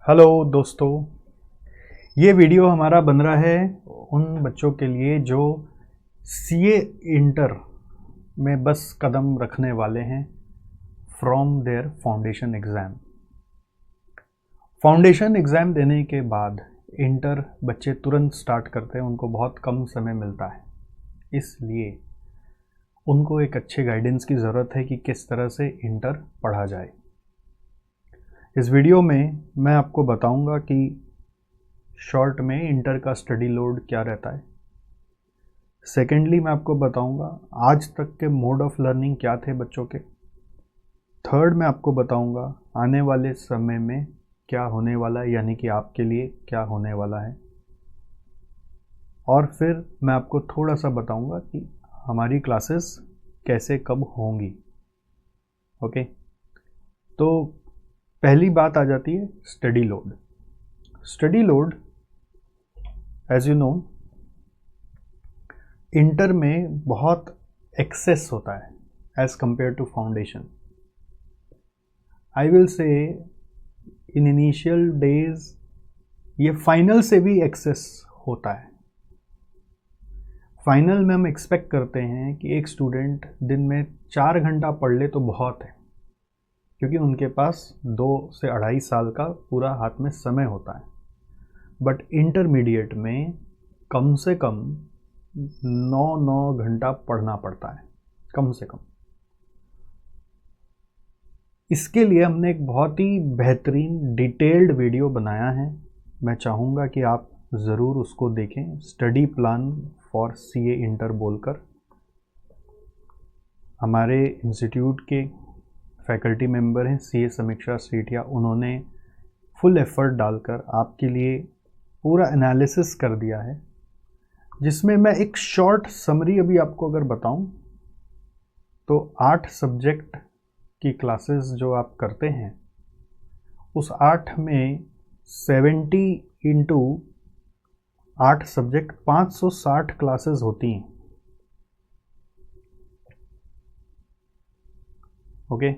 Hello दोस्तों, ये video हमारा बन रहा है उन बच्चों के लिए जो सीए इंटर में बस कदम रखने वाले हैं from their foundation exam. Foundation exam देने के बाद इंटर बच्चे तुरंत स्टार्ट करते हैं, उनको बहुत कम समय मिलता है, इसलिए उनको एक अच्छे गाइडेंस की ज़रूरत है कि किस तरह से इंटर पढ़ा जाए। इस वीडियो में मैं आपको बताऊंगा कि शॉर्ट में इंटर का स्टडी लोड क्या रहता है। सेकेंडली मैं आपको बताऊंगा आज तक के मोड ऑफ लर्निंग क्या थे बच्चों के। थर्ड मैं आपको बताऊंगा आने वाले समय में क्या होने वाला है, यानी कि आपके लिए क्या होने वाला है। और फिर मैं आपको थोड़ा सा बताऊंगा कि हमारी क्लासेस कैसे कब होंगी। ओके, तो पहली बात आ जाती है study load. Study load as you know inter में बहुत एक्सेस होता है as compare to foundation. I will say in initial days ये फाइनल से भी एक्सेस होता है। फाइनल में हम एक्सपेक्ट करते हैं कि एक स्टूडेंट दिन में 4 घंटा पढ़ ले तो बहुत है, क्योंकि उनके पास 2 से 2.5 साल का पूरा हाथ में समय होता है। बट इंटरमीडिएट में कम से कम 9 घंटा पढ़ना पड़ता है, कम से कम। इसके लिए हमने एक बहुत ही बेहतरीन डिटेल्ड वीडियो बनाया है, मैं चाहूँगा कि आप ज़रूर उसको देखें। Study plan for CA inter बोलकर हमारे इंस्टीट्यूट के फैकल्टी मेंबर हैं सीए समीक्षा सेठिया, उन्होंने फुल एफर्ट डालकर आपके लिए पूरा एनालिसिस कर दिया है, जिसमें मैं एक शॉर्ट समरी अभी आपको अगर बताऊं तो 8 सब्जेक्ट की क्लासेस जो आप करते हैं, उस 8 में 70 इंटू 8 सब्जेक्ट 560 क्लासेस होती हैं। ओके,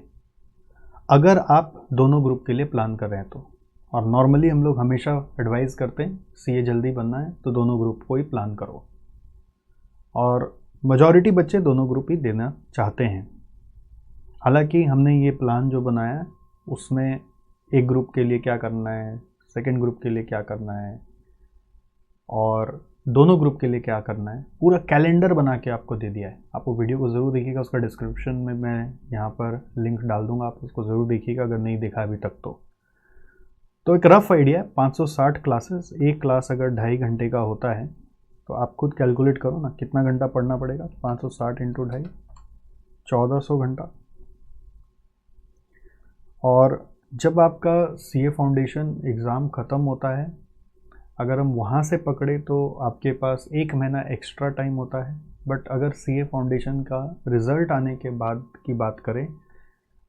अगर आप दोनों ग्रुप के लिए प्लान कर रहे हैं तो। और नॉर्मली हम लोग हमेशा एडवाइस करते हैं सीए जल्दी बनना है तो दोनों ग्रुप को ही प्लान करो, और मेजॉरिटी बच्चे दोनों ग्रुप ही देना चाहते हैं। हालांकि हमने ये प्लान जो बनाया है उसमें एक ग्रुप के लिए क्या करना है, सेकंड ग्रुप के लिए क्या करना है, और दोनों ग्रुप के लिए क्या करना है, पूरा कैलेंडर बना के आपको दे दिया है। आप वो वीडियो को ज़रूर देखिएगा, उसका डिस्क्रिप्शन में मैं यहाँ पर लिंक डाल दूँगा, आप उसको ज़रूर देखिएगा अगर नहीं देखा अभी तक तो एक रफ आइडिया है 560 क्लासेस। एक क्लास अगर 2.5 घंटे का होता है तो आप खुद कैलकुलेट करो ना कितना घंटा पढ़ना पड़ेगा। 560 इंटू 2.5 1400 घंटा। और जब आपका सीए फाउंडेशन एग्ज़ाम ख़त्म होता है, अगर हम वहाँ से पकड़े तो आपके पास 1 महीना एक्स्ट्रा टाइम होता है। बट अगर सीए फाउंडेशन का रिज़ल्ट आने के बाद की बात करें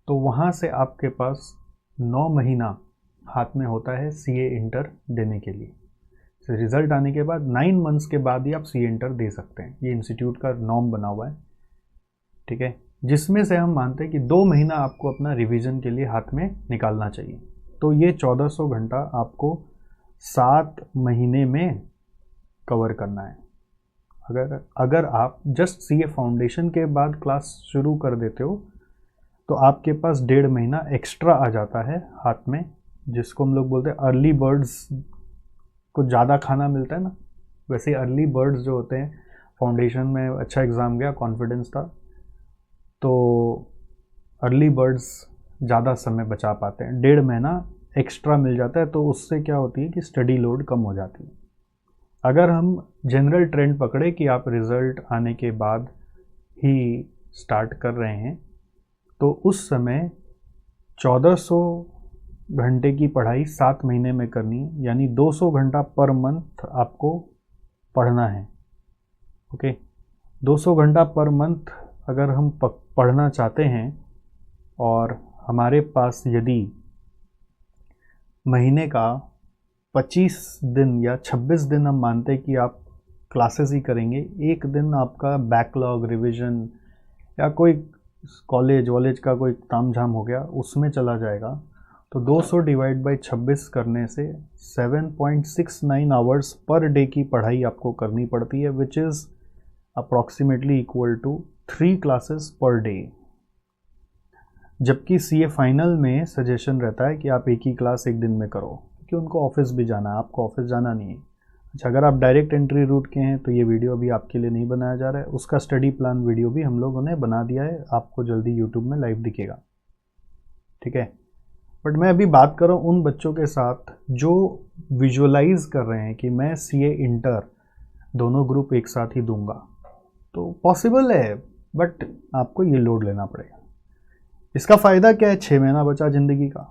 तो वहाँ से आपके पास 9 महीना हाथ में होता है सीए इंटर देने के लिए। तो रिज़ल्ट आने के बाद 9 मंथ्स के बाद ही आप सीए इंटर दे सकते हैं। ये इंस्टीट्यूट का नॉर्म बना हुआ है, ठीक है, जिसमें से हम मानते हैं कि 2 महीना आपको अपना रिवीजन के लिए हाथ में निकालना चाहिए। तो ये 1400 घंटा आपको 7 महीने में कवर करना है। अगर आप जस्ट सीए फाउंडेशन के बाद क्लास शुरू कर देते हो तो आपके पास 1.5 महीना एक्स्ट्रा आ जाता है हाथ में, जिसको हम लोग बोलते हैं अर्ली बर्ड्स को ज़्यादा खाना मिलता है ना। वैसे अर्ली बर्ड्स जो होते हैं, फाउंडेशन में अच्छा एग्ज़ाम गया, कॉन्फिडेंस था, तो अर्ली बर्ड्स ज़्यादा समय बचा पाते हैं, 1.5 महीना एक्स्ट्रा मिल जाता है। तो उससे क्या होती है कि स्टडी लोड कम हो जाती है। अगर हम जनरल ट्रेंड पकड़े कि आप रिज़ल्ट आने के बाद ही स्टार्ट कर रहे हैं तो उस समय 1400 घंटे की पढ़ाई 7 महीने में करनी है, यानी 200 घंटा पर मंथ आपको पढ़ना है। ओके, 200 घंटा पर मंथ अगर हम पढ़ना चाहते हैं, और हमारे पास यदि महीने का 25 दिन या 26 दिन हम मानते हैं कि आप क्लासेस ही करेंगे, एक दिन आपका बैकलॉग रिवीजन या कोई कॉलेज वॉलेज का कोई ताम झाम हो गया उसमें चला जाएगा, तो 200 डिवाइड बाई 26 करने से 7.69 आवर्स पर डे की पढ़ाई आपको करनी पड़ती है, which is approximately equal to 3 classes per day. जबकि सीए फाइनल में सजेशन रहता है कि आप एक ही क्लास एक दिन में करो, क्योंकि उनको ऑफिस भी जाना है, आपको ऑफिस जाना नहीं है। अच्छा, अगर आप डायरेक्ट एंट्री रूट के हैं तो ये वीडियो अभी आपके लिए नहीं बनाया जा रहा है, उसका स्टडी प्लान वीडियो भी हम लोगों ने बना दिया है, आपको जल्दी यूट्यूब में लाइव दिखेगा, ठीक है। बट मैं अभी बात कर रहा हूँ उन बच्चों के साथ जो विजुअलाइज कर रहे हैं कि मैं सीए इंटर दोनों ग्रुप एक साथ ही दूंगा। तो पॉसिबल है, बट आपको ये लोड लेना पड़ेगा। इसका फ़ायदा क्या है? 6 महीना बचा ज़िंदगी का,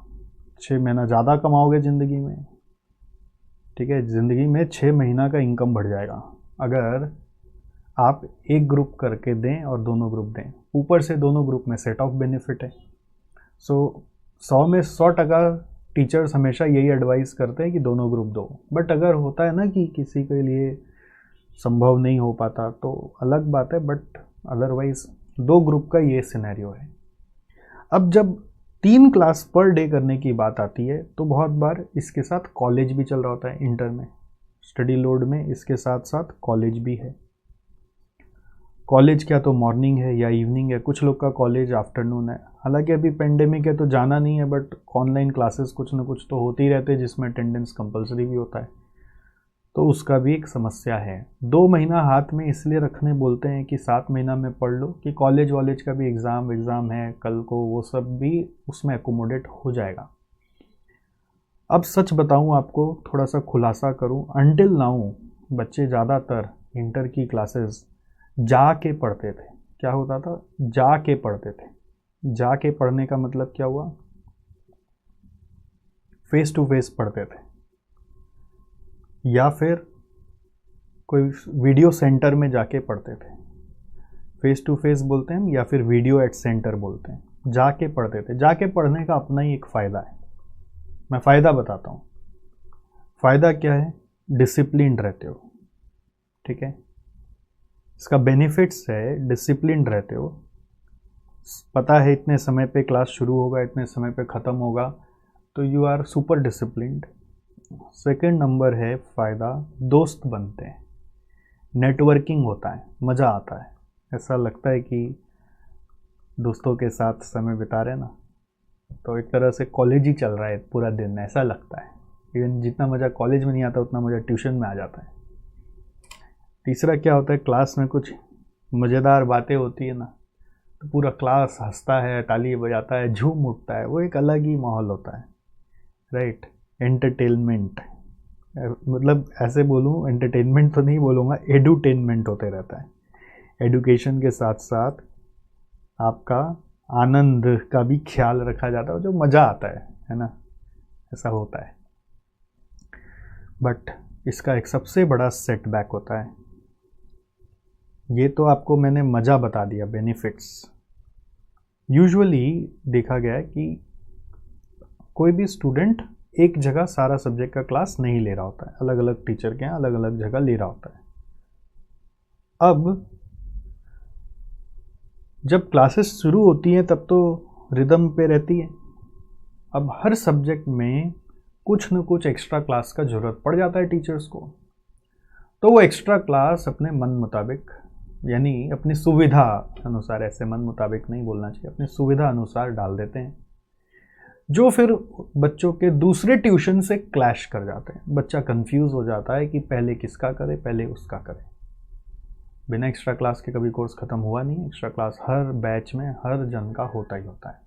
6 महीना ज़्यादा कमाओगे ज़िंदगी में, ठीक है। ज़िंदगी में 6 महीना का इनकम बढ़ जाएगा अगर आप एक ग्रुप करके दें और दोनों ग्रुप दें। ऊपर से दोनों ग्रुप में सेट ऑफ बेनिफिट है। सो 100 में 100% टीचर्स हमेशा यही एडवाइस करते हैं कि दोनों ग्रुप दो। बट अगर होता है ना कि किसी के लिए संभव नहीं हो पाता तो अलग बात है, बट अदरवाइज 2 ग्रुप का ये सिनेरियो है। अब जब 3 क्लास पर डे करने की बात आती है तो बहुत बार इसके साथ कॉलेज भी चल रहा होता है। इंटर में स्टडी लोड में इसके साथ साथ कॉलेज भी है। कॉलेज क्या तो मॉर्निंग है या इवनिंग है, कुछ लोग का कॉलेज आफ्टरनून है। हालांकि अभी पेंडेमिक है तो जाना नहीं है, बट ऑनलाइन क्लासेस कुछ ना कुछ तो होते ही रहते हैं जिसमें अटेंडेंस कंपलसरी भी होता है, तो उसका भी एक समस्या है। 2 महीना हाथ में इसलिए रखने बोलते हैं कि 7 महीना में पढ़ लो, कि कॉलेज वॉलेज का भी एग्ज़ाम है कल को, वो सब भी उसमें एकोमोडेट हो जाएगा। अब सच बताऊं आपको, थोड़ा सा खुलासा करूं, अंटिल नाउ बच्चे ज़्यादातर इंटर की क्लासेस जाके पढ़ते थे। क्या होता था? जाके पढ़ते थे। जाके पढ़ने का मतलब क्या हुआ? फेस टू फेस पढ़ते थे, या फिर कोई वीडियो सेंटर में जाके पढ़ते थे। फेस टू फेस बोलते हैं, या फिर वीडियो एट सेंटर बोलते हैं। जाके पढ़ते थे। जाके पढ़ने का अपना ही एक फ़ायदा है, मैं फ़ायदा बताता हूँ। फ़ायदा क्या है? डिसिप्लिन्ड रहते हो, ठीक है। इसका बेनिफिट्स है, डिसिप्लिन्ड रहते हो, पता है इतने समय पे क्लास शुरू होगा, इतने समय पे ख़त्म होगा, तो you are super disciplined. Second number है फ़ायदा, दोस्त बनते हैं, नेटवर्किंग होता है, मज़ा आता है। ऐसा लगता है कि दोस्तों के साथ समय बिता रहे ना, तो एक तरह से कॉलेज ही चल रहा है पूरा दिन, ऐसा लगता है। इवन जितना मज़ा कॉलेज में नहीं आता उतना मज़ा ट्यूशन में आ जाता है। तीसरा क्या होता है? क्लास में कुछ मज़ेदार बातें होती है ना, तो पूरा क्लास हंसता है, ताली बजाता है, झूम उठता है, वो एक अलग ही माहौल होता है, राइट। एंटरटेनमेंट, मतलब ऐसे बोलूँ, एंटरटेनमेंट तो नहीं बोलूँगा, एडुटेनमेंट होते रहता है। एडुकेशन के साथ साथ आपका आनंद का भी ख्याल रखा जाता है, जो मज़ा आता है ना, ऐसा होता है। बट इसका एक सबसे बड़ा सेटबैक होता है। ये तो आपको मैंने मज़ा बता दिया, बेनिफिट्स। यूजुअली देखा गया है कि कोई भी स्टूडेंट एक जगह सारा सब्जेक्ट का क्लास नहीं ले रहा होता है, अलग अलग टीचर के यहाँ अलग अलग जगह ले रहा होता है। अब जब क्लासेस शुरू होती हैं तब तो रिदम पे रहती है। अब हर सब्जेक्ट में कुछ न कुछ एक्स्ट्रा क्लास का ज़रूरत पड़ जाता है टीचर्स को, तो वो एक्स्ट्रा क्लास अपने मन मुताबिक, यानी अपनी सुविधा अनुसार, ऐसे मन मुताबिक नहीं बोलना चाहिए, अपनी सुविधा अनुसार डाल देते हैं, जो फिर बच्चों के दूसरे ट्यूशन से क्लैश कर जाते हैं। बच्चा कंफ्यूज हो जाता है कि पहले किसका करे, पहले उसका करे। बिना एक्स्ट्रा क्लास के कभी कोर्स ख़त्म हुआ नहीं। एक्स्ट्रा क्लास हर बैच में हर जन का होता ही होता है।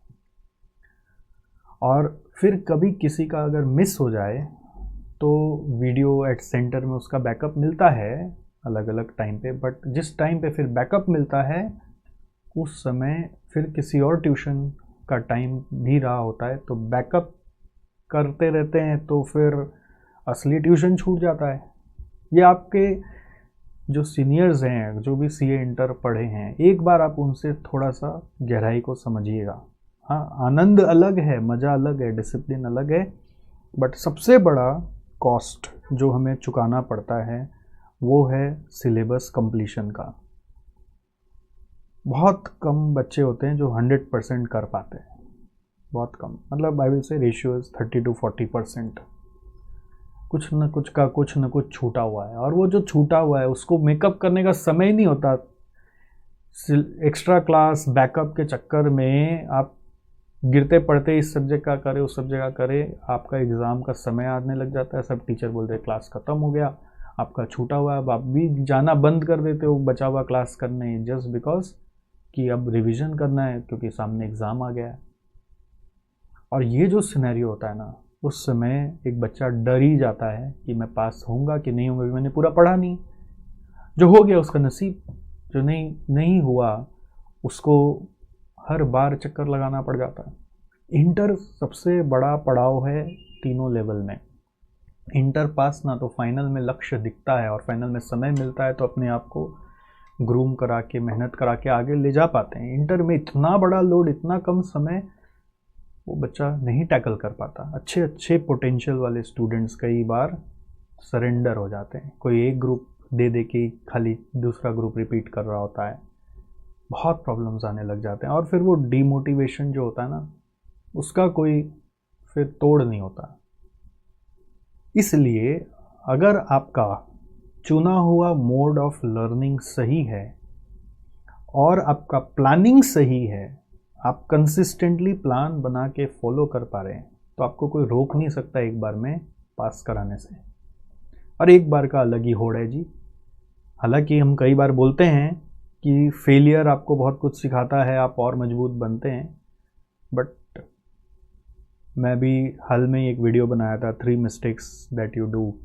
और फिर कभी किसी का अगर मिस हो जाए तो वीडियो एट सेंटर में उसका बैकअप मिलता है अलग अलग टाइम पे, बट जिस टाइम पे फिर बैकअप मिलता है उस समय फिर किसी और ट्यूशन का टाइम भी रहा होता है, तो बैकअप करते रहते हैं, तो फिर असली ट्यूशन छूट जाता है। ये आपके जो सीनियर्स हैं, जो भी सीए इंटर पढ़े हैं, एक बार आप उनसे थोड़ा सा गहराई को समझिएगा। हाँ, आनंद अलग है, मज़ा अलग है, डिसिप्लिन अलग है, बट सबसे बड़ा कॉस्ट जो हमें चुकाना पड़ता है वो है सिलेबस कंप्लीशन का। बहुत कम बच्चे होते हैं जो 100% कर पाते हैं। बहुत कम, मतलब आई विल से रेशियो इज 30 to 40%। कुछ न कुछ छूटा हुआ है, और वो जो छूटा हुआ है उसको मेकअप करने का समय ही नहीं होता। एक्स्ट्रा क्लास बैकअप के चक्कर में आप गिरते पड़ते इस सब्जेक्ट का करे उस सब्जेक्ट का करे, आपका एग्ज़ाम का समय आने लग जाता है। सब टीचर बोलते हैं क्लास ख़त्म हो गया, आपका छूटा हुआ है। अब आप भी जाना बंद कर देते हो बचा हुआ क्लास करने, जस्ट बिकॉज कि अब रिवीजन करना है क्योंकि सामने एग्ज़ाम आ गया है। और ये जो सिनेरियो होता है ना, उस समय एक बच्चा डर ही जाता है कि मैं पास होऊंगा कि नहीं होऊंगा, मैंने पूरा पढ़ा नहीं। जो हो गया उसका नसीब, जो नहीं हुआ उसको हर बार चक्कर लगाना पड़ जाता है। इंटर सबसे बड़ा पड़ाव है तीनों लेवल में। इंटर पास ना तो फाइनल में लक्ष्य दिखता है और फाइनल में समय मिलता है तो अपने आप को ग्रूम करा के मेहनत करा के आगे ले जा पाते हैं। इंटर में इतना बड़ा लोड, इतना कम समय, वो बच्चा नहीं टैकल कर पाता। अच्छे पोटेंशियल वाले स्टूडेंट्स कई बार सरेंडर हो जाते हैं। कोई एक ग्रुप दे के खाली दूसरा ग्रुप रिपीट कर रहा होता है, बहुत प्रॉब्लम्स आने लग जाते हैं। और फिर वो डीमोटिवेशन जो होता है ना, उसका कोई फिर तोड़ नहीं होता। इसलिए अगर आपका चुना हुआ मोड ऑफ लर्निंग सही है और आपका प्लानिंग सही है, आप कंसिस्टेंटली प्लान बना के फॉलो कर पा रहे हैं, तो आपको कोई रोक नहीं सकता एक बार में पास कराने से। और एक बार का अलग ही होड़ है जी। हालांकि हम कई बार बोलते हैं कि फेलियर आपको बहुत कुछ सिखाता है, आप और मजबूत बनते हैं, बट मैं भी हाल में एक वीडियो बनाया था 3 mistakes that you do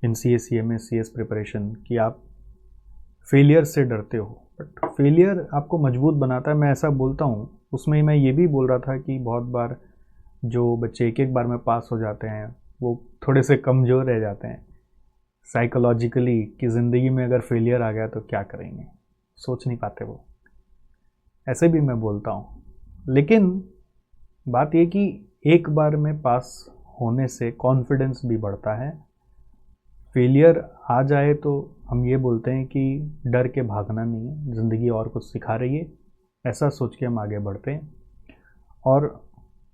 in CA CMA CS preparation, कि आप फेलियर से डरते हो बट फेलियर आपको मजबूत बनाता है। मैं ऐसा बोलता हूँ, उसमें मैं ये भी बोल रहा था कि बहुत बार जो बच्चे एक बार में पास हो जाते हैं वो थोड़े से कमज़ोर रह जाते हैं साइकोलॉजिकली, कि ज़िंदगी में अगर फेलियर आ गया तो क्या करेंगे, सोच नहीं पाते वो। ऐसे भी मैं बोलता हूँ, लेकिन बात ये कि एक बार में पास होने से कॉन्फिडेंस भी बढ़ता है। फेलियर आ जाए तो हम ये बोलते हैं कि डर के भागना नहीं है, ज़िंदगी और कुछ सिखा रही है, ऐसा सोच के हम आगे बढ़ते हैं। और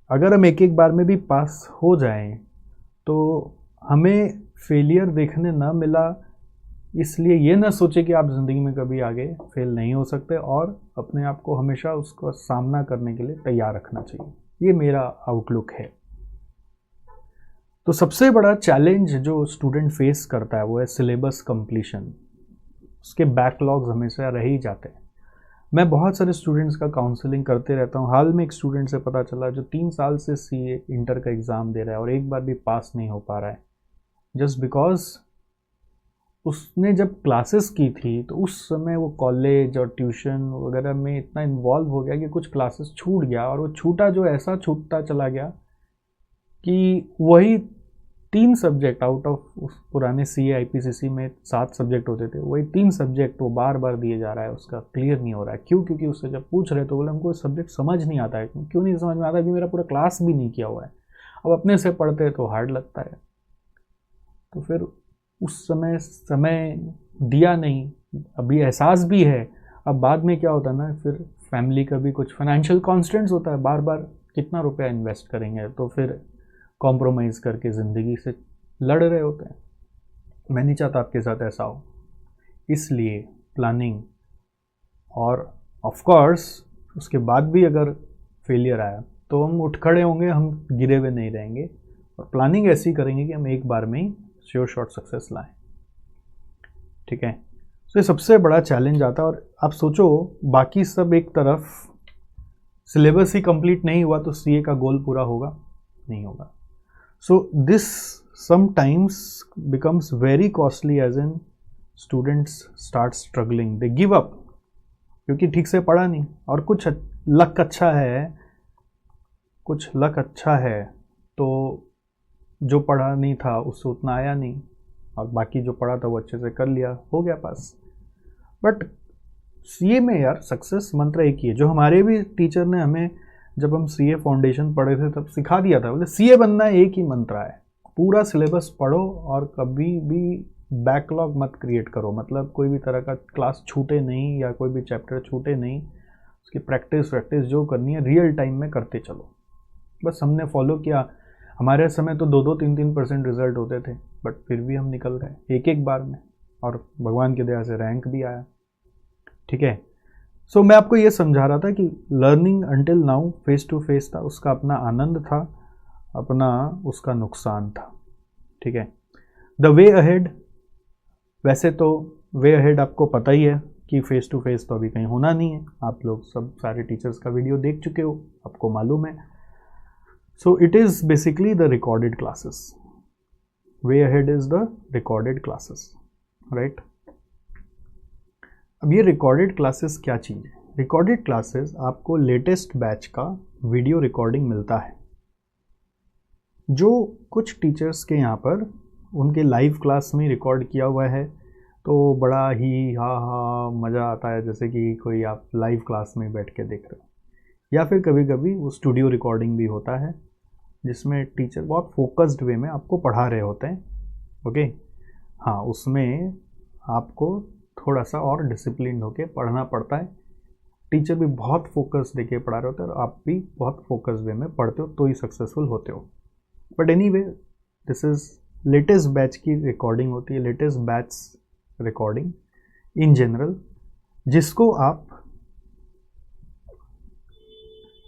अगर हम एक बार में भी पास हो जाएं तो हमें फेलियर देखने ना मिला इसलिए ये ना सोचे कि आप ज़िंदगी में कभी आगे फेल नहीं हो सकते, और अपने आप को हमेशा उसका सामना करने के लिए तैयार रखना चाहिए। ये मेरा आउटलुक है। तो सबसे बड़ा चैलेंज जो स्टूडेंट फेस करता है वो है सिलेबस कंप्लीशन। उसके बैकलॉग्स हमेशा रह ही जाते हैं। मैं बहुत सारे स्टूडेंट्स का काउंसलिंग करते रहता हूँ। हाल में एक स्टूडेंट से पता चला जो 3 साल से CA इंटर का एग्ज़ाम दे रहा है और एक बार भी पास नहीं हो पा रहा है, जस्ट बिकॉज उसने जब क्लासेस की थी तो उस समय वो कॉलेज और ट्यूशन वगैरह में इतना इन्वॉल्व हो गया कि कुछ क्लासेस छूट गया, और वो छूटा जो ऐसा छूटता चला गया कि वही 3 सब्जेक्ट आउट ऑफ उस पुराने CA IPCC में 7 सब्जेक्ट होते थे, वही 3 सब्जेक्ट वो बार बार दिए जा रहा है, उसका क्लियर नहीं हो रहा है। क्यों? क्योंकि उससे जब पूछ रहे तो बोले हमको सब्जेक्ट समझ नहीं आता है। क्यों नहीं समझ में आता? क्योंकि मेरा पूरा क्लास भी नहीं किया हुआ है। अब अपने से पढ़ते तो हार्ड लगता है, तो फिर उस समय दिया नहीं, अभी एहसास भी है। अब बाद में क्या होता है ना, फिर फैमिली का भी कुछ फाइनेंशियल कॉन्स्टेंट्स होता है, बार बार कितना रुपया इन्वेस्ट करेंगे, तो फिर कॉम्प्रोमाइज़ करके ज़िंदगी से लड़ रहे होते हैं। मैं नहीं चाहता आपके साथ ऐसा हो, इसलिए प्लानिंग, और ऑफ कोर्स उसके बाद भी अगर फेलियर आया तो हम उठ खड़े होंगे, हम गिरे हुए नहीं रहेंगे, और प्लानिंग ऐसी करेंगे कि हम एक बार में ही श्योर शॉट सक्सेस लाएं। ठीक है, तो ये सबसे बड़ा चैलेंज आता है। और आप सोचो, बाकी सब एक तरफ, सिलेबस ही कंप्लीट नहीं हुआ तो CA का गोल पूरा होगा? नहीं होगा। So this sometimes becomes very costly, as in students start struggling, they give up, क्योंकि ठीक से पढ़ा नहीं, और कुछ लक अच्छा है तो जो पढ़ा नहीं था उससे उतना आया नहीं, और बाकी जो पढ़ा था वो अच्छे से कर लिया, हो गया पास। बट CA में यार सक्सेस मंत्र एक ही है, जो हमारे भी टीचर ने हमें जब हम CA फाउंडेशन पढ़े थे तब सिखा दिया था, बोले CA बनना एक ही मंत्र है, पूरा सिलेबस पढ़ो और कभी भी बैकलॉग मत क्रिएट करो। मतलब कोई भी तरह का क्लास छूटे नहीं या कोई भी चैप्टर छूटे नहीं, उसकी प्रैक्टिस जो करनी है रियल टाइम में करते चलो। बस हमने फॉलो किया। हमारे समय तो 2-3% रिजल्ट होते थे, बट फिर भी हम निकल गए एक बार में, और भगवान की दया से रैंक भी आया। ठीक है, सो मैं आपको ये समझा रहा था कि learning until now face to face था, उसका अपना आनंद था, अपना उसका नुकसान था। ठीक है, द वे अहेड, वैसे तो वे अहेड आपको पता ही है कि फेस टू फेस तो अभी कहीं होना नहीं है। आप लोग सब सारे टीचर्स का वीडियो देख चुके हो, आपको मालूम है। So it is basically the recorded classes. Way ahead is the recorded classes, right. अब ये रिकॉर्डेड क्लासेस क्या चीज़ है? रिकॉर्डेड क्लासेस आपको लेटेस्ट बैच का वीडियो रिकॉर्डिंग मिलता है। जो कुछ टीचर्स के यहाँ पर उनके लाइव क्लास में रिकॉर्ड किया हुआ है, तो बड़ा ही हा मज़ा आता है, जैसे कि कोई आप लाइव क्लास में बैठ के देख रहे हो। या फिर कभी कभी वो स्टूडियो रिकॉर्डिंग भी होता है, जिसमें टीचर बहुत फोकस्ड वे में आपको पढ़ा रहे होते हैं। ओके, हाँ, उसमें आपको थोड़ा सा और डिसिप्लिन होके पढ़ना पड़ता है। टीचर भी बहुत फोकस देके पढ़ा रहे होते हैं और आप भी बहुत फोकस वे में पढ़ते हो तो ही सक्सेसफुल होते हो। But anyway, this is latest batch की रिकॉर्डिंग होती है, latest batch recording in general, जिसको आप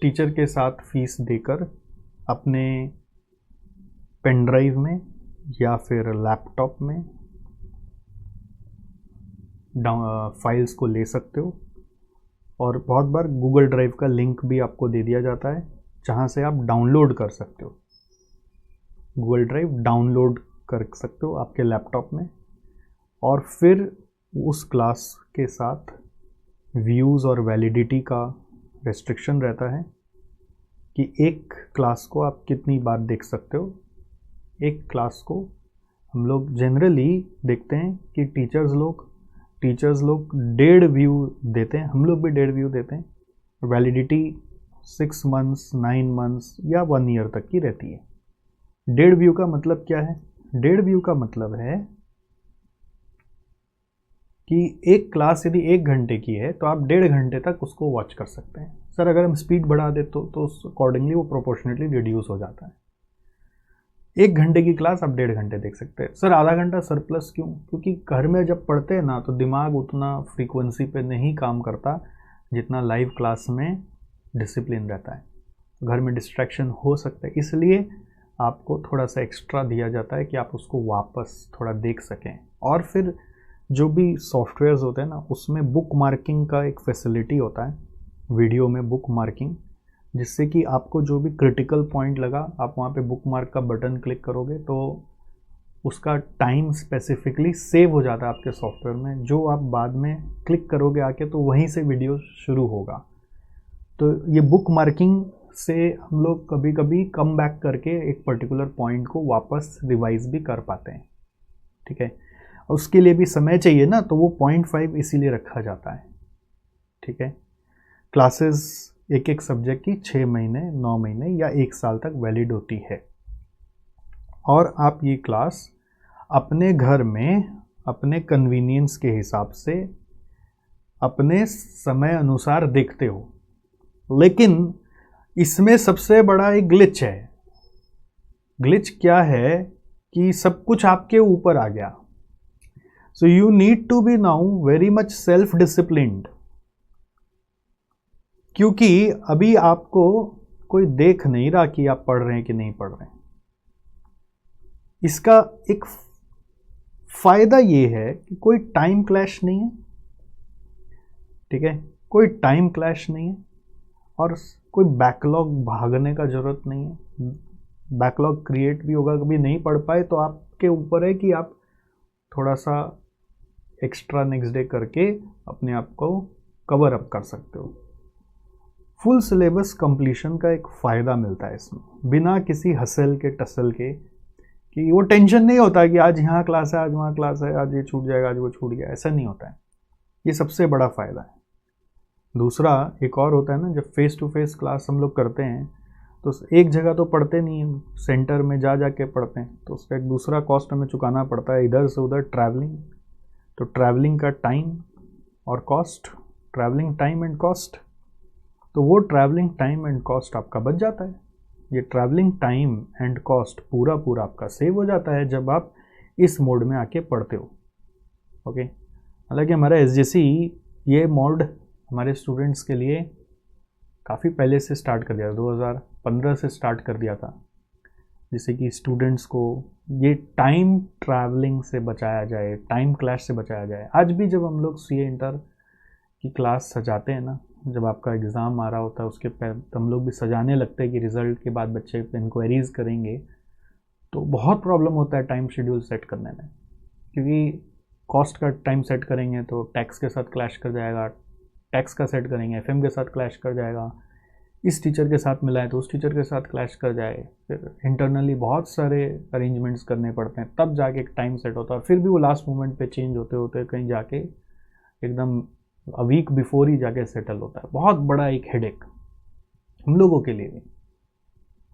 टीचर के साथ फीस देकर अपने पेन ड्राइव में या फिर लैपटॉप में फाइल्स को ले सकते हो। और बहुत बार गूगल ड्राइव का लिंक भी आपको दे दिया जाता है, जहाँ से आप डाउनलोड कर सकते हो। गूगल ड्राइव डाउनलोड कर सकते हो आपके लैपटॉप में, और फिर उस क्लास के साथ व्यूज़ और वैलिडिटी का रेस्ट्रिक्शन रहता है कि एक क्लास को आप कितनी बार देख सकते हो। एक क्लास को हम लोग जनरली देखते हैं कि टीचर्स लोग 1.5 व्यू देते हैं, हम लोग भी 1.5 व्यू देते हैं। वैलिडिटी 6 मंथ्स, 9 मंथ्स या 1 ईयर तक की रहती है। 1.5 व्यू का मतलब क्या है? 1.5 व्यू का मतलब है कि एक क्लास यदि 1 घंटे की है तो आप 1.5 घंटे तक उसको वॉच कर सकते हैं। सर अगर हम स्पीड बढ़ा दे तो अकॉर्डिंगली वो प्रोपोर्शनेटली रिड्यूस हो जाता है। 1 घंटे की क्लास आप 1.5 घंटे देख सकते हैं। सर आधा घंटा सरप्लस क्यों? क्योंकि घर में जब पढ़ते हैं ना, तो दिमाग उतना फ्रीक्वेंसी पे नहीं काम करता जितना लाइव क्लास में डिसिप्लिन रहता है। घर में डिस्ट्रैक्शन हो सकता है, इसलिए आपको थोड़ा सा एक्स्ट्रा दिया जाता है कि आप उसको वापस थोड़ा देख सकें। और फिर जो भी सॉफ्टवेयर्स होते हैं ना, उसमें बुक मार्किंग का एक फैसिलिटी होता है, वीडियो में बुक मार्किंग, जिससे कि आपको जो भी क्रिटिकल पॉइंट लगा, आप वहाँ पे बुक मार्क का बटन क्लिक करोगे तो उसका टाइम स्पेसिफिकली सेव हो जाता है आपके सॉफ्टवेयर में, जो आप बाद में क्लिक करोगे आके तो वहीं से वीडियो शुरू होगा। तो ये बुक मार्किंग से हम लोग कभी कभी कम बैक करके एक पर्टिकुलर पॉइंट को वापस रिवाइज भी कर पाते हैं। ठीक है, और उसके लिए भी समय चाहिए ना, तो वो 0.5 इसीलिए रखा जाता है। ठीक है, क्लासेस एक सब्जेक्ट की 6 महीने, 9 महीने या 1 साल तक वैलिड होती है। और आप ये क्लास अपने घर में अपने कन्वीनियंस के हिसाब से अपने समय अनुसार देखते हो। लेकिन इसमें सबसे बड़ा एक ग्लिच है। ग्लिच क्या है कि सब कुछ आपके ऊपर आ गया। So you need to be now very much self disciplined, क्योंकि अभी आपको कोई देख नहीं रहा कि आप पढ़ रहे हैं कि नहीं पढ़ रहे हैं। इसका एक फायदा ये है कि कोई टाइम क्लैश नहीं है। ठीक है, कोई टाइम क्लैश नहीं है और कोई बैकलॉग भागने का जरूरत नहीं है। बैकलॉग क्रिएट भी होगा, कभी नहीं पढ़ पाए तो आपके ऊपर है कि आप थोड़ा सा एक्स्ट्रा नेक्स्ट डे करके अपने आप को कवर अप कर सकते हो। फुल सिलेबस कंप्लीशन का एक फ़ायदा मिलता है इसमें, बिना किसी हसल के टसल के, कि वो टेंशन नहीं होता कि आज यहाँ क्लास है, आज वहाँ क्लास है, आज ये छूट जाएगा, आज वो छूट गया, ऐसा नहीं होता है। ये सबसे बड़ा फ़ायदा है। दूसरा एक और होता है ना, जब फेस टू फेस क्लास हम लोग करते हैं तो एक जगह तो पढ़ते नहीं हैं, सेंटर में जा के पढ़ते हैं, तो उसका एक दूसरा कॉस्ट हमें चुकाना पड़ता है, इधर से उधर ट्रैवलिंग। तो ट्रैवलिंग का टाइम और cost, travelling time and cost, तो वो ट्रैवलिंग टाइम एंड कॉस्ट आपका बच जाता है ये ट्रैवलिंग टाइम एंड कॉस्ट पूरा पूरा आपका सेव हो जाता है जब आप इस मोड में आके पढ़ते हो। ओके, हालांकि हमारा एसजेसी ये मोड हमारे स्टूडेंट्स के लिए काफ़ी पहले से स्टार्ट कर दिया था, 2015 से स्टार्ट कर दिया था, जिससे कि स्टूडेंट्स को ये टाइम ट्रैवलिंग से बचाया जाए, टाइम क्लैश से बचाया जाए। आज भी जब हम लोग सीए इंटर की क्लास सजाते हैं ना, जब आपका एग्ज़ाम आ रहा होता है उसके पहले तो हम लोग भी सजाने लगते हैं कि रिज़ल्ट के बाद बच्चे इंक्वायरीज़ करेंगे, तो बहुत प्रॉब्लम होता है टाइम शेड्यूल सेट करने में, क्योंकि कॉस्ट का टाइम सेट करेंगे तो टैक्स के साथ क्लैश कर जाएगा, टैक्स का सेट करेंगे एफएम के साथ क्लैश कर जाएगा, इस टीचर के साथ मिला है तो उस टीचर के साथ क्लैश कर जाए, फिर इंटरनली बहुत सारे अरेंजमेंट्स करने पड़ते हैं, तब जाके एक टाइम सेट होता है। और फिर भी वो लास्ट मोमेंट पे चेंज होते होते कहीं जाके एकदम अ वीक बिफोर ही जाके सेटल होता है। बहुत बड़ा एक हेडेक हम लोगों के लिए भी,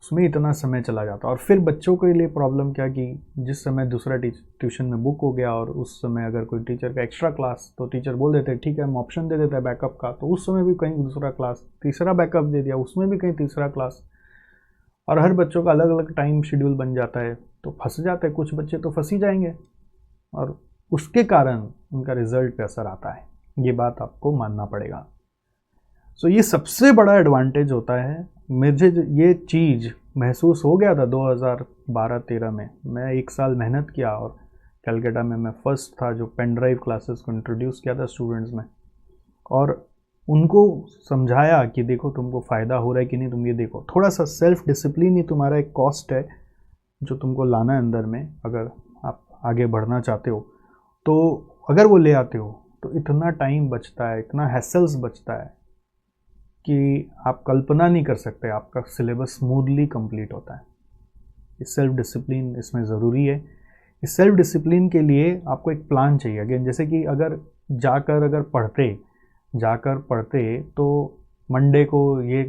उसमें इतना समय चला जाता है। और फिर बच्चों के लिए प्रॉब्लम क्या कि जिस समय दूसरा ट्यूशन में बुक हो गया और उस समय अगर कोई टीचर का एक्स्ट्रा क्लास, तो टीचर बोल देते हैं ठीक है हम ऑप्शन दे देते हैं बैकअप का, तो उस समय भी कहीं दूसरा क्लास, तीसरा बैकअप दे दिया उसमें भी कहीं तीसरा क्लास, और हर बच्चों का अलग अलग टाइम शेड्यूल बन जाता है, तो फंस जाते हैं। कुछ बच्चे तो फंस ही जाएंगे और उसके कारण उनका रिजल्ट पे असर आता है, ये बात आपको मानना पड़ेगा। सो ये सबसे बड़ा एडवांटेज होता है। मुझे ये चीज़ महसूस हो गया था 2012-13 में, मैं 1 साल मेहनत किया और कलकत्ता में मैं फर्स्ट था जो पेन ड्राइव क्लासेस को इंट्रोड्यूस किया था स्टूडेंट्स में, और उनको समझाया कि देखो तुमको फ़ायदा हो रहा है कि नहीं, तुम ये देखो। थोड़ा सा सेल्फ डिसिप्लिन ही तुम्हारा एक कॉस्ट है जो तुमको लाना है अंदर में, अगर आप आगे बढ़ना चाहते हो तो अगर वो ले आते हो तो इतना टाइम बचता है, इतना हैसल्स बचता है कि आप कल्पना नहीं कर सकते, आपका सिलेबस स्मूथली कंप्लीट होता है। इस सेल्फ डिसिप्लिन इसमें ज़रूरी है। इस सेल्फ डिसिप्लिन के लिए आपको एक प्लान चाहिए। अगेन जैसे कि अगर जाकर पढ़ते तो मंडे को ये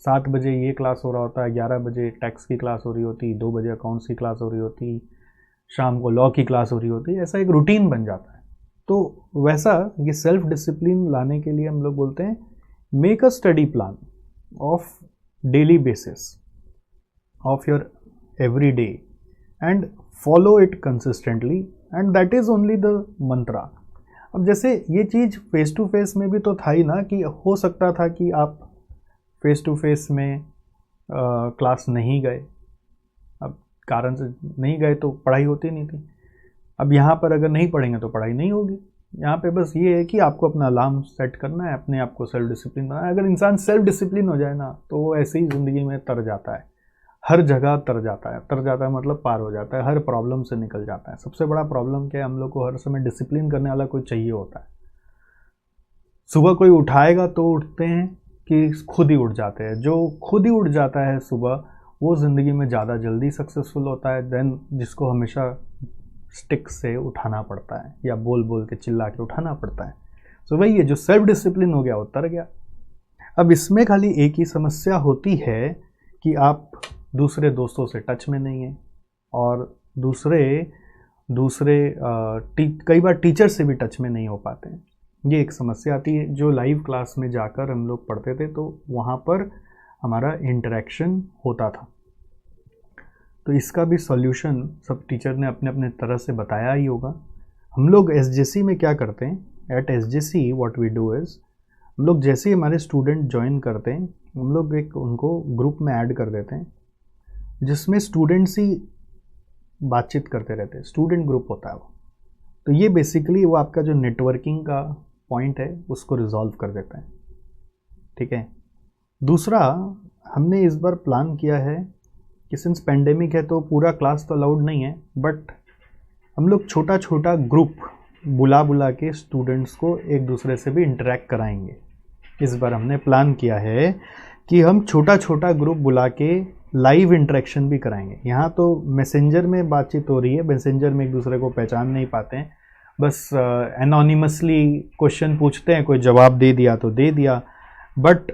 7 बजे ये क्लास हो रहा होता है, 11 बजे टैक्स की क्लास हो रही होती, 2 बजे अकाउंट्स की क्लास हो रही होती, शाम को लॉ की क्लास हो रही होती, ऐसा एक रूटीन बन जाता है। तो वैसा ये सेल्फ डिसिप्लिन लाने के लिए हम लोग बोलते हैं make a study plan of daily basis of your every day and follow it consistently, and that is only the mantra. अब जैसे ये चीज़ फेस टू फेस में भी तो था ही ना, कि हो सकता था कि आप फेस टू फेस में क्लास नहीं गए, अब कारण से नहीं गए तो पढ़ाई होती नहीं थी। अब यहाँ पर अगर नहीं पढ़ेंगे तो पढ़ाई नहीं होगी। यहाँ पे बस ये है कि आपको अपना अलार्म सेट करना है, अपने आप को सेल्फ डिसिप्लिन बनाना है। अगर इंसान सेल्फ डिसिप्लिन हो जाए ना तो वो ऐसे ही ज़िंदगी में तर जाता है, हर जगह तर जाता है मतलब पार हो जाता है, हर प्रॉब्लम से निकल जाता है। सबसे बड़ा प्रॉब्लम क्या है, हम लोग को हर समय डिसिप्लिन करने वाला कोई चाहिए होता है। सुबह कोई उठाएगा तो उठते हैं कि खुद ही उठ जाते हैं। जो खुद ही उठ जाता है सुबह, वो ज़िंदगी में ज़्यादा जल्दी सक्सेसफुल होता है देन जिसको हमेशा स्टिक से उठाना पड़ता है या बोल बोल के चिल्ला के उठाना पड़ता है। सो वही है, जो सेल्फ डिसिप्लिन हो गया वो तर गया। अब इसमें खाली एक ही समस्या होती है कि आप दूसरे दोस्तों से टच में नहीं हैं, और दूसरे कई बार टीचर से भी टच में नहीं हो पाते हैं। ये एक समस्या आती है। जो लाइव क्लास में जाकर हम लोग पढ़ते थे तो वहाँ पर हमारा इंटरेक्शन होता था, तो इसका भी सॉल्यूशन सब टीचर ने अपने अपने तरह से बताया ही होगा। हम लोग एसजेसी में क्या करते हैं, at SJC what we do is, हम लोग जैसे ही हमारे स्टूडेंट ज्वाइन करते हैं हम लोग एक उनको ग्रुप में ऐड कर देते हैं जिसमें स्टूडेंट्स ही बातचीत करते रहते हैं, स्टूडेंट ग्रुप होता है वो। तो ये बेसिकली वो आपका जो नेटवर्किंग का पॉइंट है उसको रिजॉल्व कर देता है, ठीक है। दूसरा, हमने इस बार प्लान किया है कि सिंस पेंडेमिक है तो पूरा क्लास तो अलाउड नहीं है, बट हम लोग छोटा छोटा ग्रुप बुला के स्टूडेंट्स को एक दूसरे से भी इंटरेक्ट कराएंगे। इस बार हमने प्लान किया है कि हम छोटा छोटा ग्रुप बुला के लाइव इंटरेक्शन भी कराएंगे। यहाँ तो मैसेंजर में बातचीत हो रही है, मैसेंजर में एक दूसरे को पहचान नहीं पाते हैं, बस एनोनिमसली क्वेश्चन पूछते हैं, कोई जवाब दे दिया तो दे दिया। बट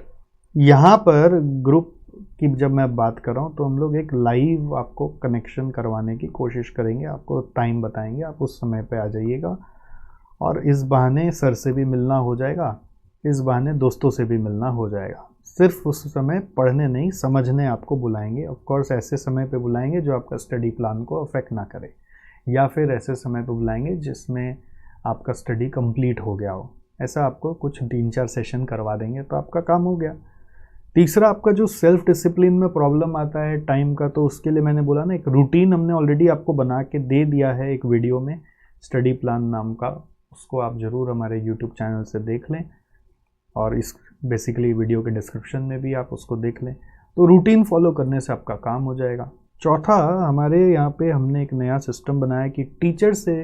यहाँ पर ग्रुप की जब मैं बात कर रहा हूँ तो हम लोग एक लाइव आपको कनेक्शन करवाने की कोशिश करेंगे, आपको टाइम बताएंगे, आप उस समय पे आ जाइएगा, और इस बहाने सर से भी मिलना हो जाएगा, इस बहाने दोस्तों से भी मिलना हो जाएगा। सिर्फ उस समय पढ़ने नहीं, समझने आपको बुलाएंगे। ऑफ कोर्स ऐसे समय पे बुलाएंगे जो आपका स्टडी प्लान को अफेक्ट ना करे, या फिर ऐसे समय पे बुलाएंगे जिसमें आपका स्टडी कंप्लीट हो गया हो। ऐसा आपको कुछ 3-4 सेशन करवा देंगे तो आपका काम हो गया। तीसरा, आपका जो सेल्फ डिसिप्लिन में प्रॉब्लम आता है टाइम का, तो उसके लिए मैंने बोला ना, एक रूटीन हमने ऑलरेडी आपको बना के दे दिया है एक वीडियो में, स्टडी प्लान नाम का। उसको आप ज़रूर हमारे यूट्यूब चैनल से देख लें, और इस बेसिकली वीडियो के डिस्क्रिप्शन में भी आप उसको देख लें। तो रूटीन फॉलो करने से आपका काम हो जाएगा। चौथा, हमारे यहाँ पे हमने एक नया सिस्टम बनाया कि टीचर से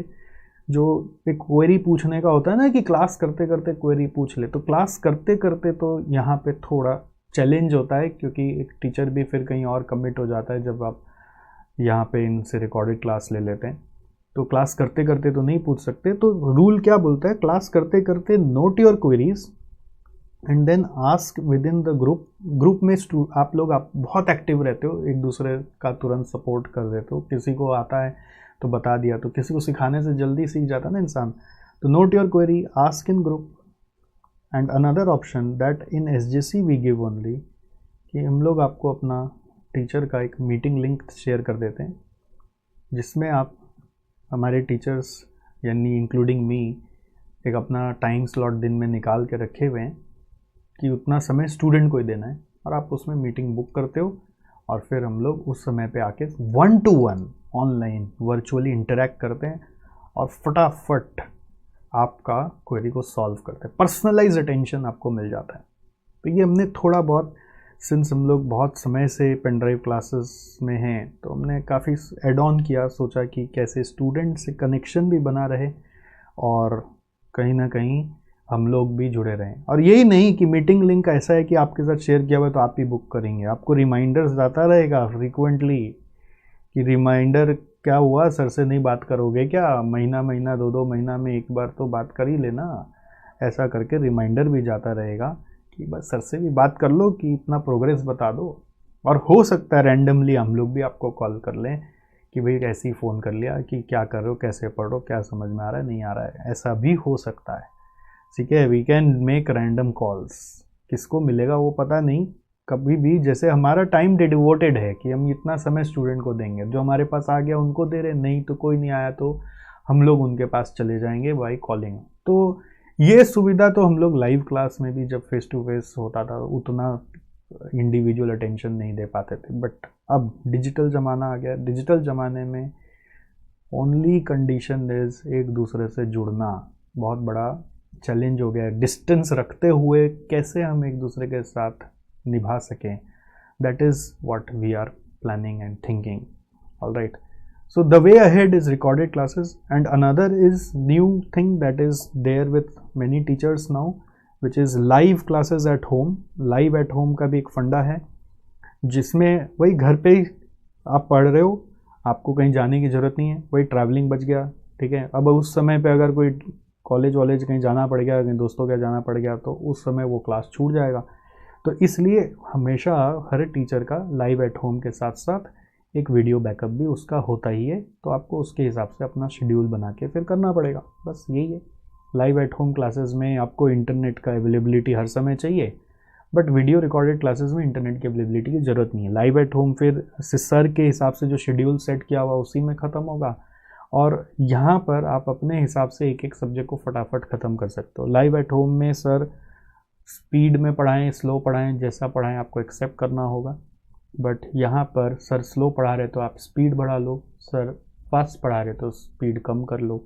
जो एक क्वेरी पूछने का होता है ना, कि क्लास करते करते क्वेरी पूछ ले, तो क्लास करते करते तो यहाँ पे थोड़ा चैलेंज होता है, क्योंकि एक टीचर भी फिर कहीं और कमिट हो जाता है जब आप यहाँ पे इनसे रिकॉर्डेड क्लास ले लेते हैं। तो क्लास करते करते तो नहीं पूछ सकते। तो रूल क्या बोलता है, क्लास करते करते note your queries and then ask within the group में आप लोग बहुत एक्टिव रहते हो, एक दूसरे का तुरंत सपोर्ट कर देते हो। किसी को आता है तो बता दिया, तो किसी को सिखाने से जल्दी सीख जाता है ना इंसान। तो note your query, ask in group. And another option that in SJC we give only, कि हम लोग आपको अपना टीचर का एक मीटिंग लिंक शेयर कर देते हैं, जिसमें आप हमारे टीचर्स यानी इंक्लूडिंग मी एक अपना टाइम स्लॉट दिन में निकाल के रखे हुए हैं कि उतना समय स्टूडेंट को ही देना है, और आप उसमें मीटिंग बुक करते हो, और फिर हम लोग उस समय पे आके 1-to-1 ऑनलाइन वर्चुअली इंटरेक्ट करते हैं और फटाफट आपका क्वेरी को सॉल्व करते हैं। पर्सनलाइज अटेंशन आपको मिल जाता है। तो ये हमने थोड़ा बहुत, सिंस हम लोग बहुत समय से पेन ड्राइव क्लासेस में हैं, तो हमने काफ़ी एड ऑन किया, सोचा कि कैसे स्टूडेंट से कनेक्शन भी बना रहे और कहीं ना कहीं हम लोग भी जुड़े रहें। और यही नहीं कि मीटिंग लिंक ऐसा है कि आपके साथ शेयर किया हुआ है तो आप ही बुक करेंगे, आपको रिमाइंडर्स आता रहेगा फ्रीक्वेंटली कि रिमाइंडर क्या हुआ, सर से नहीं बात करोगे क्या, महीना 2-2 महीना में एक बार तो बात कर ही लेना। ऐसा करके रिमाइंडर भी जाता रहेगा कि बस सर से भी बात कर लो कि इतना प्रोग्रेस बता दो। और हो सकता है रैंडमली हम लोग भी आपको कॉल कर लें कि भाई ऐसे ही फ़ोन कर लिया कि क्या कर रहे हो, कैसे पढ़ रहे हो, क्या समझ में आ रहा है, नहीं आ रहा है, ऐसा भी हो सकता है। ठीक है, we can make random calls. किसको मिलेगा वो पता नहीं, कभी भी। जैसे हमारा टाइम डिवोटेड है कि हम इतना समय स्टूडेंट को देंगे, जो हमारे पास आ गया उनको दे रहे, नहीं तो कोई नहीं आया तो हम लोग उनके पास चले जाएंगे बाय कॉलिंग। तो ये सुविधा तो हम लोग लाइव क्लास में भी जब फेस टू फेस होता था उतना इंडिविजुअल अटेंशन नहीं दे पाते थे, बट अब डिजिटल ज़माना आ गया। डिजिटल ज़माने में ओनली कंडीशन इज़ एक दूसरे से जुड़ना बहुत बड़ा चैलेंज हो गया है। डिस्टेंस रखते हुए कैसे हम एक दूसरे के साथ निभा सकें, that is what we are planning and thinking. Alright, so the way ahead is recorded classes, and another is new thing that is there with many teachers now, which is live classes at home. Live at home का भी एक फंडा है, जिसमें वही घर पे ही आप पढ़ रहे हो, आपको कहीं जाने की ज़रूरत नहीं है, वही ट्रैवलिंग बच गया। ठीक है, अब उस समय पे अगर कोई कॉलेज वॉलेज कहीं जाना पड़ गया, कहीं दोस्तों के जाना पड़ गया, तो उस समय वो क्लास छूट जाएगा। तो इसलिए हमेशा हर टीचर का लाइव एट होम के साथ साथ एक वीडियो बैकअप भी उसका होता ही है। तो आपको उसके हिसाब से अपना शेड्यूल बना के फिर करना पड़ेगा, बस यही है। लाइव एट होम क्लासेस में आपको इंटरनेट का अवेलेबिलिटी हर समय चाहिए, बट वीडियो रिकॉर्डेड क्लासेस में इंटरनेट की अवेलेबिलिटी की ज़रूरत नहीं है। लाइव एट होम फिर सर के हिसाब से जो शेड्यूल सेट किया हुआ उसी में ख़त्म होगा, और यहाँ पर आप अपने हिसाब से एक एक सब्जेक्ट को फटाफट ख़त्म कर सकते हो। लाइव एट होम में सर स्पीड में पढ़ाएं, स्लो पढ़ाएं, जैसा पढ़ाएं आपको एक्सेप्ट करना होगा। बट यहाँ पर सर स्लो पढ़ा रहे तो आप स्पीड बढ़ा लो, सर फास्ट पढ़ा रहे तो स्पीड कम कर लो,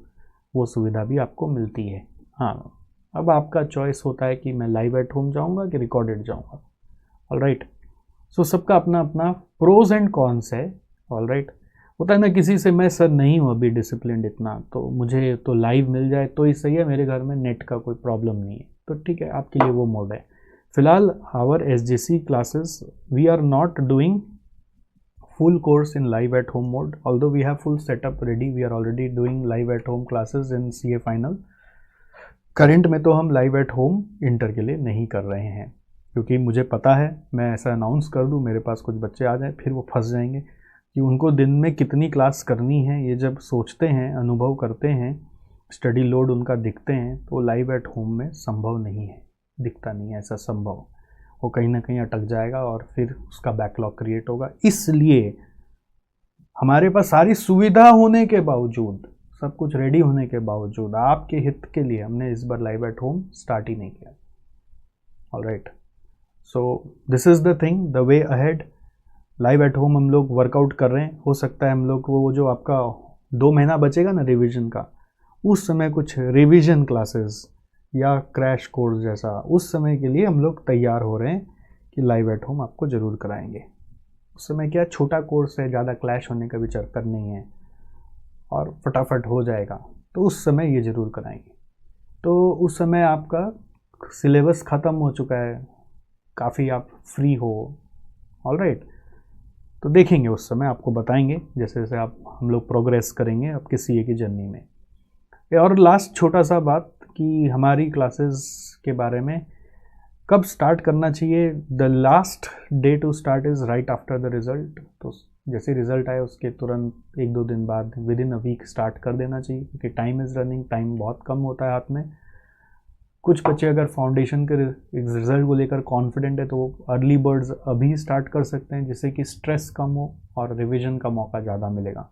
वो सुविधा भी आपको मिलती है। हाँ, अब आपका चॉइस होता है कि मैं लाइव एट होम जाऊँगा कि रिकॉर्डेड जाऊँगा। ऑलराइट, सो सबका अपना अपना प्रोज एंड कॉन्स है। ऑलराइट, होता है ना किसी से मैं सर नहीं हूँ अभी डिसिप्लिन इतना, तो मुझे तो लाइव मिल जाए तो ही सही है, मेरे घर में नेट का कोई प्रॉब्लम नहीं है, तो ठीक है, आपके लिए वो मोड है। फिलहाल our SJC classes we are not doing full course in live at home mode, although we have full setup ready. We are already doing live at home classes in CA final. Current में तो हम live at home inter के लिए नहीं कर रहे हैं, क्योंकि मुझे पता है मैं ऐसा अनाउंस कर दूं मेरे पास कुछ बच्चे आ जाएं, फिर वो फंस जाएंगे कि उनको दिन में कितनी क्लास करनी है। ये जब सोचते हैं, अनुभव करते हैं, स्टडी लोड उनका दिखते हैं, तो लाइव एट होम में संभव नहीं है, दिखता नहीं है ऐसा संभव। वो कहीं ना कहीं अटक जाएगा और फिर उसका बैकलॉग क्रिएट होगा। इसलिए हमारे पास सारी सुविधा होने के बावजूद, सब कुछ रेडी होने के बावजूद, आपके हित के लिए हमने इस बार लाइव एट होम स्टार्ट ही नहीं किया। Alright, so this is the thing, the way ahead. Live at home हम लोग वर्कआउट कर रहे हैं। हो सकता है हम लोग वो जो आपका 2 महीना बचेगा ना रिवीजन का, उस समय कुछ रिवीजन क्लासेस या क्रैश कोर्स जैसा, उस समय के लिए हम लोग तैयार हो रहे हैं कि लाइव एट होम आपको ज़रूर कराएंगे। उस समय क्या छोटा कोर्स है, ज़्यादा क्लैश होने का भी चक्कर नहीं है और फटाफट हो जाएगा, तो उस समय ये ज़रूर कराएंगे। तो उस समय आपका सिलेबस ख़त्म हो चुका है, काफ़ी आप फ्री हो। ऑलराइट, तो देखेंगे उस समय, आपको बताएंगे जैसे जैसे आप हम लोग प्रोग्रेस करेंगे आपके सीए की जर्नी में। और लास्ट छोटा सा बात कि हमारी क्लासेस के बारे में कब स्टार्ट करना चाहिए। The last day to start is right after the result. तो जैसे रिज़ल्ट आए उसके तुरंत 1-2 दिन बाद, within a week start कर देना चाहिए, क्योंकि टाइम इज़ रनिंग, टाइम बहुत कम होता है हाथ में। कुछ बच्चे अगर फाउंडेशन के रिज़ल्ट को लेकर कॉन्फिडेंट है तो वो अर्ली बर्ड्स अभी स्टार्ट कर सकते हैं, जिससे कि स्ट्रेस कम हो और रिवीजन का मौका ज़्यादा मिलेगा।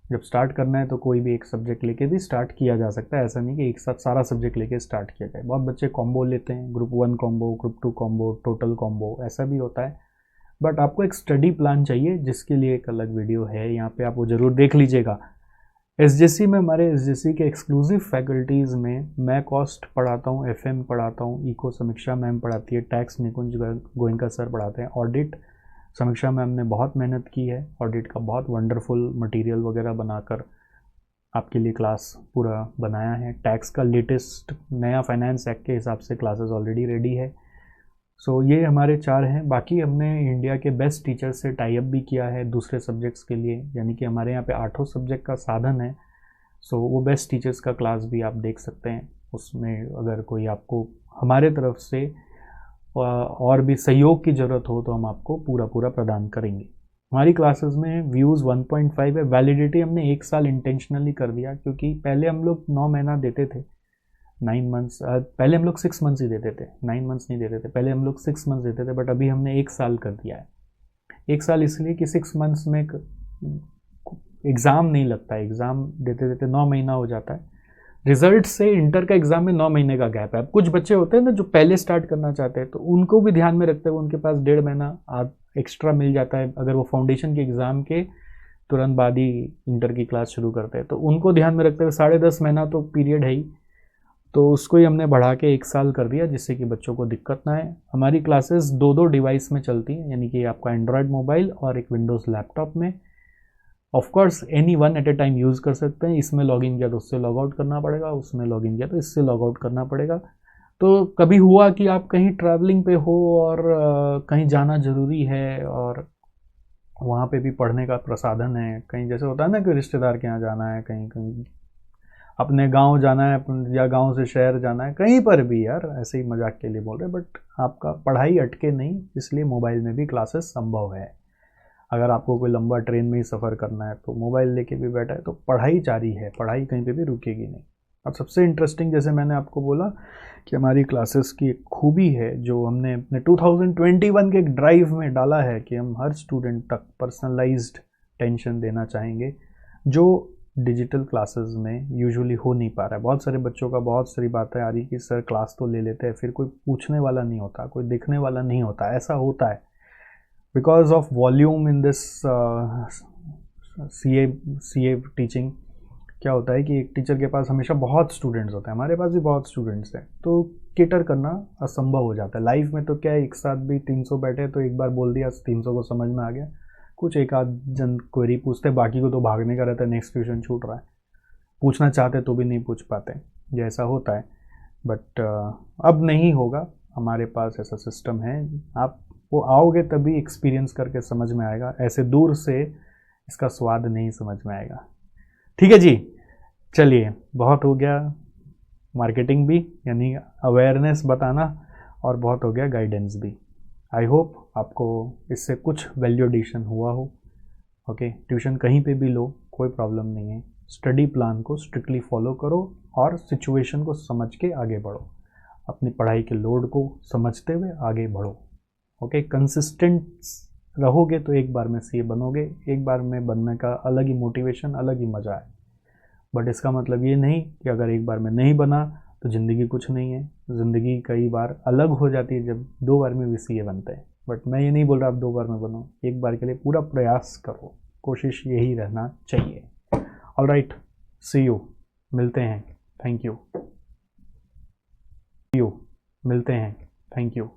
जब स्टार्ट करना है तो कोई भी एक सब्जेक्ट लेके भी स्टार्ट किया जा सकता है, ऐसा नहीं कि एक साथ सारा सब्जेक्ट लेके स्टार्ट किया जाए। बहुत बच्चे कॉम्बो लेते हैं, group 1 combo, group 2 combo, total combo, ऐसा भी होता है। बट आपको एक स्टडी प्लान चाहिए, जिसके लिए एक अलग वीडियो है यहाँ पे, आप वो ज़रूर देख लीजिएगा। एसजेसी में, हमारे एसजेसी के एक्सक्लूसिव फैकल्टीज़ में मैं कॉस्ट पढ़ाता हूँ, एफएम पढ़ाता हूँ, इको समीक्षा मैम पढ़ाती है, टैक्स निकुंज गोयनका सर पढ़ाते हैं, ऑडिट समीक्षा मैम ने बहुत मेहनत की है, ऑडिट का बहुत वंडरफुल मटेरियल वगैरह बनाकर आपके लिए क्लास पूरा बनाया है। टैक्स का लेटेस्ट नया फाइनेंस एक्ट के हिसाब से क्लासेस ऑलरेडी रेडी है। सो ये हमारे 4 हैं। बाकी हमने इंडिया के बेस्ट टीचर्स से टाई अप भी किया है दूसरे सब्जेक्ट्स के लिए, यानी कि हमारे यहाँ पे 8 सब्जेक्ट का साधन है। सो वो बेस्ट टीचर्स का क्लास भी आप देख सकते हैं। उसमें अगर कोई आपको हमारे तरफ से और भी सहयोग की ज़रूरत हो तो हम आपको पूरा प्रदान करेंगे। हमारी क्लासेस में व्यूज़ 1.5 है। वैलिडिटी हमने 1 साल इंटेंशनली कर दिया, क्योंकि पहले हम लोग 9 महीना देते थे, 9 मंथ्स, पहले हम लोग 6 मंथ्स ही देते थे, 9 मंथ्स नहीं देते थे, पहले हम लोग 6 मंथ्स देते थे, बट अभी हमने 1 साल कर दिया है। 1 साल इसलिए कि 6 मंथ्स में एग्ज़ाम नहीं लगता है, एग्ज़ाम देते देते 9 महीना हो जाता है। रिजल्ट से इंटर का एग्ज़ाम में 9 महीने का गैप है। अब कुछ बच्चे होते हैं ना जो पहले स्टार्ट करना चाहते हैं, तो उनको भी ध्यान में रखते हुए उनके पास 1.5 महीना एक्स्ट्रा मिल जाता है, अगर वो फाउंडेशन के एग्ज़ाम के तुरंत बाद ही इंटर की क्लास शुरू करते हैं, तो उनको ध्यान में रखते हुए 10.5 महीना तो पीरियड है ही, तो उसको ही हमने बढ़ा के 1 साल कर दिया, जिससे कि बच्चों को दिक्कत ना आए। हमारी क्लासेस 2 डिवाइस में चलती हैं, यानी कि आपका एंड्रॉयड मोबाइल और एक विंडोज़ लैपटॉप में। Of course any one at a time use कर सकते हैं। इसमें लॉगिन किया तो उससे लॉग आउट करना पड़ेगा, उसमें लॉगिन किया तो इससे लॉग आउट करना पड़ेगा। तो कभी हुआ कि आप कहीं ट्रैवलिंग पे हो और कहीं जाना ज़रूरी है और वहाँ पे भी पढ़ने का प्रसाधन है, कहीं जैसे होता है ना कि रिश्तेदार के यहाँ जाना है, कहीं कहीं अपने गांव जाना है, या गांव से शहर जाना है, कहीं पर भी, यार ऐसे ही मजाक के लिए बोल रहे, बट आपका पढ़ाई अटके नहीं, इसलिए मोबाइल में भी क्लासेस संभव है। अगर आपको कोई लंबा ट्रेन में ही सफ़र करना है तो मोबाइल लेके भी बैठा है तो पढ़ाई जारी है, पढ़ाई कहीं पे भी रुकेगी नहीं। अब सबसे इंटरेस्टिंग, जैसे मैंने आपको बोला कि हमारी क्लासेस की एक खूबी है जो हमने अपने 2021 के एक ड्राइव में डाला है कि हम हर स्टूडेंट तक पर्सनलाइज्ड टेंशन देना चाहेंगे, जो डिजिटल क्लासेस में यूजुअली हो नहीं पा रहा है। बहुत सारे बच्चों का बहुत सारी बातें आ रही कि सर क्लास तो ले लेते हैं, फिर कोई पूछने वाला नहीं होता, कोई देखने वाला नहीं होता। ऐसा होता है because of volume in this C A teaching. क्या होता है कि एक टीचर के पास हमेशा बहुत स्टूडेंट्स होते हैं, हमारे पास भी बहुत स्टूडेंट्स हैं, तो केटर करना असंभव हो जाता है। लाइफ में तो क्या है, एक साथ भी 300 बैठे तो एक बार बोल दिया, 300 को समझ में आ गया, कुछ एक आध जन क्वेरी पूछते, बाकी को तो भागने का रहता है, नेक्स्ट ट्यूशन छूट रहा है, पूछना चाहते तो भी नहीं पूछ पाते, ये ऐसा होता है। बट अब नहीं होगा, हमारे पास ऐसा सिस्टम है, आप वो आओगे तभी एक्सपीरियंस करके समझ में आएगा, ऐसे दूर से इसका स्वाद नहीं समझ में आएगा। ठीक है जी, चलिए बहुत हो गया मार्केटिंग भी, यानी अवेयरनेस बताना, और बहुत हो गया गाइडेंस भी। आई होप आपको इससे कुछ वैल्यू एडिशन हुआ हो। ओके, ट्यूशन कहीं पे भी लो, कोई प्रॉब्लम नहीं है, स्टडी प्लान को स्ट्रिक्टली फॉलो करो और सिचुएशन को समझ के आगे बढ़ो। अपनी पढ़ाई के लोड को समझते हुए आगे बढ़ो। ओके, कंसिस्टेंट रहोगे तो एक बार में सीए बनोगे। एक बार में बनने का अलग ही मोटिवेशन, अलग ही मज़ा है। बट इसका मतलब ये नहीं कि अगर एक बार में नहीं बना तो ज़िंदगी कुछ नहीं है। ज़िंदगी कई बार अलग हो जाती है जब 2 बार में भी सीए बनते हैं। बट मैं ये नहीं बोल रहा आप 2 बार में बनो, एक बार के लिए पूरा प्रयास करो, कोशिश यही रहना चाहिए। ऑलराइट, सी यू, मिलते हैं, थैंक यू। मिलते हैं, थैंक यू।